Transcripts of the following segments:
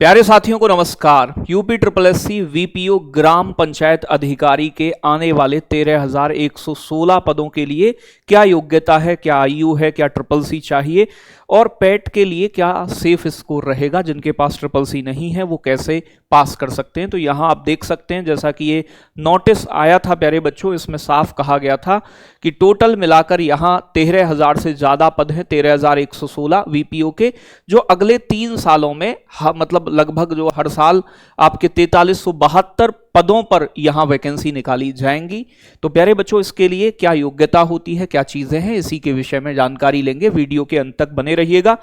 प्यारे साथियों को नमस्कार। यूपी ट्रिपल एससी वीपीओ ग्राम पंचायत अधिकारी के आने वाले 13,116 पदों के लिए क्या योग्यता है, क्या आयु है, क्या ट्रिपल सी चाहिए और पेट के लिए क्या सेफ स्कोर रहेगा, जिनके पास ट्रिपल सी नहीं है वो कैसे पास कर सकते हैं। तो यहाँ आप देख सकते हैं जैसा कि ये नोटिस आया था प्यारे बच्चों, इसमें साफ कहा गया था कि टोटल मिलाकर यहाँ 13,000 से ज्यादा पद हैं, 13,116 वीपीओ के, जो अगले 3 सालों में मतलब लगभग जो हर साल आपके 4372 पदों पर यहां वैकेंसी निकाली जाएंगी। तो प्यारे बच्चों, इसके लिए क्या योग्यता होती है, क्या चीजें हैं, इसी के विषय में जानकारी लेंगे। वीडियो के अंत तक बने रहिएगा।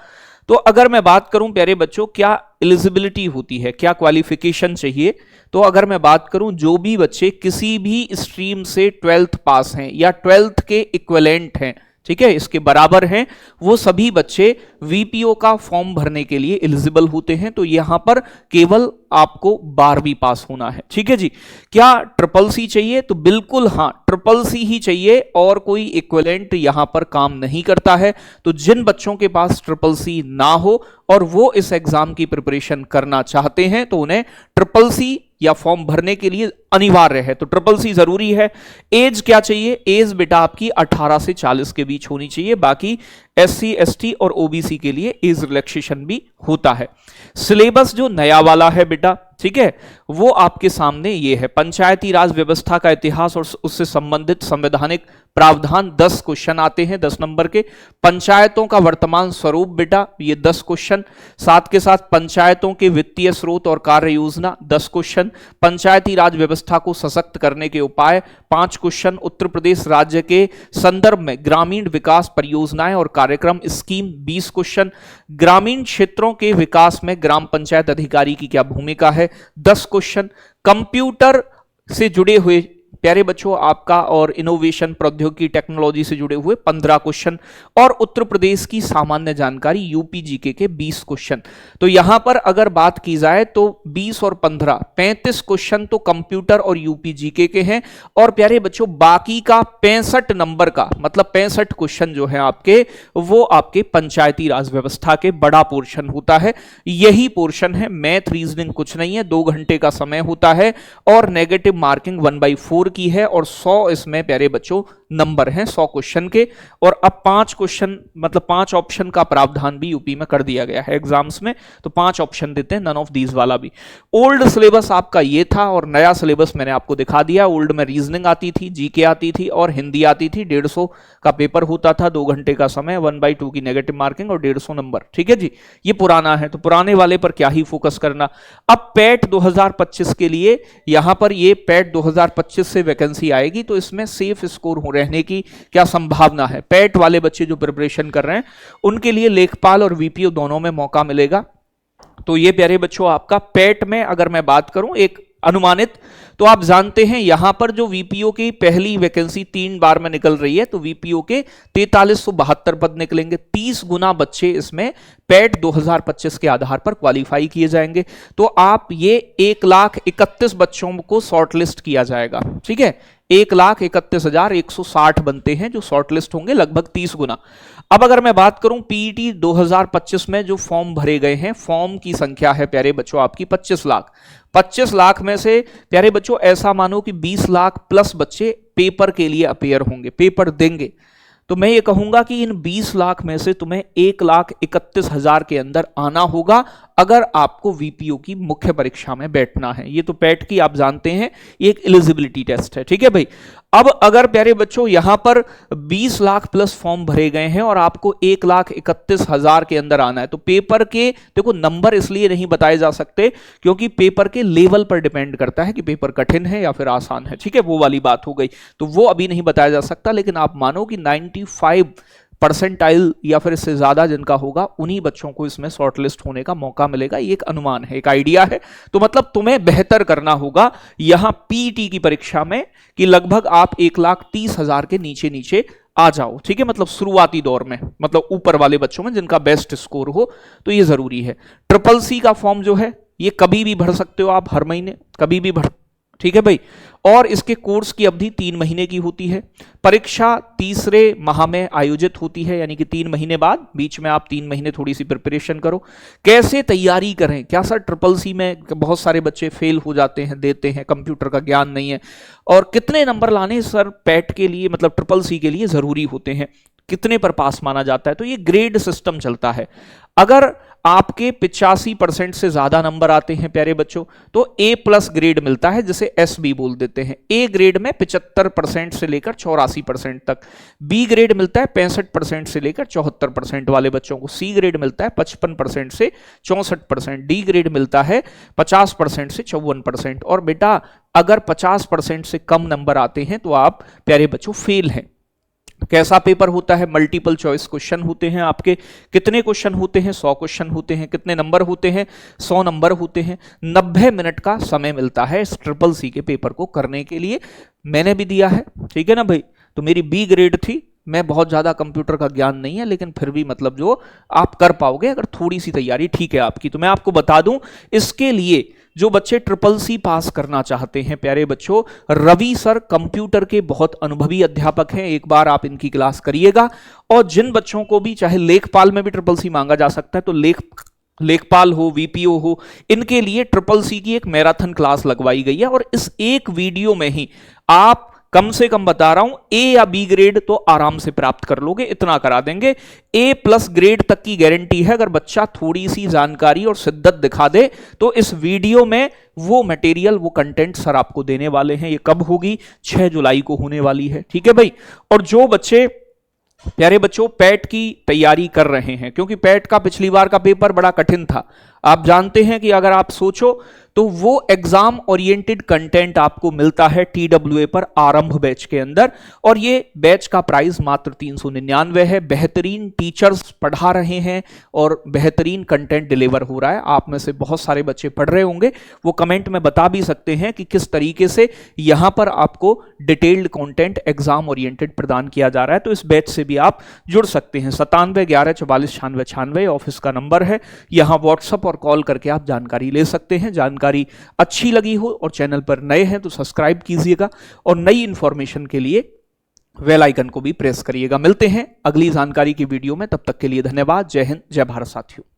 तो अगर मैं बात करूं प्यारे बच्चों, क्या एलिजिबिलिटी होती है, क्या क्वालिफिकेशन चाहिए, तो अगर मैं बात करूं, जो भी बच्चे किसी भी स्ट्रीम से 12th पास हैं या 12th के इक्विवेलेंट हैं, ठीक है, इसके बराबर हैं, वो सभी बच्चे वीपीओ का फॉर्म भरने के लिए एलिजिबल होते हैं। तो यहां पर केवल आपको 12वीं पास होना है, ठीक है जी। क्या ट्रिपल सी चाहिए? तो बिल्कुल हां, ट्रिपल सी ही चाहिए और कोई इक्विवेलेंट यहां पर काम नहीं करता है। तो जिन बच्चों के पास ट्रिपल सी ना हो और वो इस एग्जाम की प्रिपरेशन करना चाहते हैं तो उन्हें ट्रिपल सी या फॉर्म भरने के लिए अनिवार्य है, तो ट्रिपल सी जरूरी है। एज क्या चाहिए? एज बेटा आपकी 18 से 40 के बीच होनी चाहिए। बाकी एससी एसटी और ओबीसी के लिए एज रिलैक्सेशन भी होता है। सिलेबस जो नया वाला है बेटा, ठीक है, वो आपके सामने ये है। पंचायती राज व्यवस्था का इतिहास और उससे संबंधित संवैधानिक प्रावधान 10 क्वेश्चन आते हैं, 10 नंबर के। पंचायतों का वर्तमान स्वरूप बेटा, ये 10 क्वेश्चन। साथ के साथ पंचायतों के वित्तीय स्रोत और कार्य योजना 10 क्वेश्चन। पंचायती राज व्यवस्था को सशक्त करने के उपाय 5 क्वेश्चन। उत्तर प्रदेश राज्य के संदर्भ में ग्रामीण विकास परियोजनाएं और कार्यक्रम स्कीम 20 क्वेश्चन। ग्रामीण क्षेत्रों के विकास में ग्राम पंचायत अधिकारी की क्या भूमिका है 10 क्वेश्चन। कंप्यूटर से जुड़े हुए प्यारे बच्चों आपका और इनोवेशन प्रौद्योगिकी टेक्नोलॉजी से जुड़े हुए 15 क्वेश्चन और उत्तर प्रदेश की सामान्य जानकारी यूपी जीके के 20 क्वेश्चन। तो यहां पर अगर बात की जाए तो 20 और 15 35 क्वेश्चन तो कंप्यूटर और यूपी जीके के हैं। और प्यारे बच्चों बाकी का 65 नंबर का मतलब 65 क्वेश्चन जो है आपके, वो आपके पंचायती राज व्यवस्था के बड़ा पोर्शन होता है। यही पोर्शन है, मैथ रीजनिंग कुछ नहीं है, 2 घंटे का समय होता है और नेगेटिव मार्किंग 1/4 की है और 100 इसमें प्यारे बच्चों नंबर हैं 100 क्वेश्चन के। और अब 5 क्वेश्चन मतलब 5 ऑप्शन का प्रावधान भी यूपी में कर दिया गया है एग्जाम्स में, तो 5 ऑप्शन देते हैं, नन ऑफ दीज वाला भी। ओल्ड सिलेबस आपका ये था और नया सिलेबस मैंने आपको दिखा दिया। ओल्ड में रीजनिंग आती थी, जीके आती थी और हिंदी आती थी। 150 का पेपर होता था, 2 घंटे का समय, 1/2 की नेगेटिव मार्किंग और 150 नंबर, ठीक है जी। ये पुराना है, तो पुराने वाले पर क्या ही फोकस करना। अब पैट 2025 के लिए यहां पर ये पैट 2025 से वैकेंसी आएगी, तो इसमें सेफ स्कोर रहने की क्या संभावना है। पैट वाले बच्चे जो प्रिपरेशन कर रहे हैं उनके लिए लेखपाल और वीपीओ दोनों में मौका मिलेगा। तो ये प्यारे बच्चों आपका पैट में अगर मैं बात करूं एक अनुमानित, तो आप जानते हैं यहां पर जो वीपीओ की पहली वैकेंसी 3 बार में निकल रही है, तो वीपीओ के 4372 पद निकलेंगे। 30 गुना बच्चे इसमें पैट 2025 के आधार पर क्वालिफाई किए जाएंगे। तो आप ये 1,31,000 बच्चों को शॉर्टलिस्ट किया जाएगा, ठीक है। 1,31,160 बनते हैं जो शॉर्टलिस्ट होंगे, लगभग 30 गुना। अब अगर मैं बात करूं पीईटी 2025 में जो फॉर्म भरे गए हैं, फॉर्म की संख्या है प्यारे बच्चों आपकी 25 लाख। 25 लाख में से प्यारे बच्चों ऐसा मानो कि 20 लाख प्लस बच्चे पेपर के लिए अपेयर होंगे, पेपर देंगे। तो मैं ये कहूंगा कि इन 20 लाख में से तुम्हें 1,31,000 के अंदर आना होगा अगर आपको वीपीओ की मुख्य परीक्षा में बैठना है। ये तो पैट की आप जानते हैं, ये एक एलिजिबिलिटी टेस्ट है, ठीक है भाई। अब अगर प्यारे बच्चों यहां पर 20 लाख प्लस फॉर्म भरे गए हैं और आपको 1,31,000 के अंदर आना है, तो पेपर के देखो नंबर इसलिए नहीं बताए जा सकते क्योंकि पेपर के लेवल पर डिपेंड करता है कि पेपर कठिन है या फिर आसान है, ठीक है, वो वाली बात हो गई। तो वो अभी नहीं बताया जा सकता, लेकिन आप मानो कि 95% या फिर इससे ज्यादा जिनका होगा उन्हीं बच्चों को इसमें शॉर्टलिस्ट होने का मौका मिलेगा। ये एक अनुमान है, एक आइडिया है। तो मतलब तुम्हें बेहतर करना होगा यहां पीईटी की परीक्षा में कि लगभग आप 1,30,000 के नीचे नीचे आ जाओ, ठीक है, मतलब शुरुआती दौर में, मतलब ऊपर वाले बच्चों में जिनका बेस्ट स्कोर हो, तो ये जरूरी है। ट्रिपल सी का फॉर्म जो है ये कभी भी भर सकते हो आप, हर महीने कभी भी भर, ठीक है भाई। और इसके कोर्स की अवधि 3 महीने की होती है। परीक्षा तीसरे माह में आयोजित होती है, यानी कि 3 महीने बाद, बीच में आप 3 महीने थोड़ी सी प्रिपरेशन करो। कैसे तैयारी करें? क्या सर ट्रिपल सी में बहुत सारे बच्चे फेल हो जाते हैं, देते हैं, कंप्यूटर का ज्ञान नहीं है, और कितने नंबर लाने सर पैट के लिए, मतलब ट्रिपल सी के लिए जरूरी होते हैं, कितने पर पास माना जाता है? तो ये ग्रेड सिस्टम चलता है। अगर आपके 85% से ज्यादा नंबर आते हैं प्यारे बच्चों, तो ए प्लस ग्रेड मिलता है, जिसे एस बी बोल देते हैं। ए ग्रेड में 75% से लेकर 84% तक, बी ग्रेड मिलता है 65% से लेकर 74% वाले बच्चों को, सी ग्रेड मिलता है 55% से 64%, डी ग्रेड मिलता है 50% से 54%। और बेटा अगर 50% से कम नंबर आते हैं तो आप प्यारे बच्चों फेल हैं। कैसा पेपर होता है? मल्टीपल चॉइस क्वेश्चन होते हैं आपके। कितने क्वेश्चन होते हैं? 100 क्वेश्चन होते हैं। कितने नंबर होते हैं? 100 नंबर होते हैं। 90 मिनट का समय मिलता है इस ट्रिपल सी के पेपर को करने के लिए। मैंने भी दिया है, ठीक है ना भाई। तो मेरी बी ग्रेड थी, मैं बहुत ज्यादा कंप्यूटर का ज्ञान नहीं है, लेकिन फिर भी मतलब जो आप कर पाओगे अगर थोड़ी सी तैयारी ठीक है आपकी। तो मैं आपको बता दूं, इसके लिए जो बच्चे ट्रिपल सी पास करना चाहते हैं प्यारे बच्चों, रवि सर कंप्यूटर के बहुत अनुभवी अध्यापक हैं, एक बार आप इनकी क्लास करिएगा। और जिन बच्चों को भी, चाहे लेखपाल में भी ट्रिपल सी मांगा जा सकता है, तो लेखपाल हो, वीपीओ हो, इनके लिए ट्रिपल सी की एक मैराथन क्लास लगवाई गई है। और इस एक वीडियो में ही आप कम से कम बता रहा हूं, ए या बी ग्रेड तो आराम से प्राप्त कर लोगे, इतना करा देंगे। ए प्लस ग्रेड तक की गारंटी है, अगर बच्चा थोड़ी सी जानकारी और शिद्दत दिखा दे तो इस वीडियो में वो मटेरियल, वो कंटेंट सर आपको देने वाले हैं। ये कब होगी? 6 जुलाई को होने वाली है, ठीक है भाई। और जो बच्चे प्यारे बच्चों पैट की तैयारी कर रहे हैं, क्योंकि पैट का पिछली बार का पेपर बड़ा कठिन था, आप जानते हैं कि अगर आप सोचो तो वो एग्जाम ओरिएंटेड कंटेंट आपको मिलता है TWA पर आरंभ बैच के अंदर। और ये बैच का प्राइस मात्र 399 है। बेहतरीन टीचर्स पढ़ा रहे हैं और बेहतरीन कंटेंट डिलीवर हो रहा है। आप में से बहुत सारे बच्चे पढ़ रहे होंगे, वो कमेंट में बता भी सकते हैं कि किस तरीके से यहां पर आपको डिटेल्ड कंटेंट एग्जाम ओरिएंटेड प्रदान किया जा रहा है। तो इस बैच से भी आप जुड़ सकते हैं। 97 11 44 96 96 ऑफिस का नंबर है। यहां व्हाट्सएप और कॉल करके आप जानकारी ले सकते हैं। जानकारी अच्छी लगी हो और चैनल पर नए हैं तो सब्सक्राइब कीजिएगा, और नई इंफॉर्मेशन के लिए बेल आइकन को भी प्रेस करिएगा। मिलते हैं अगली जानकारी की वीडियो में, तब तक के लिए धन्यवाद। जय हिंद, जय भारत साथियों।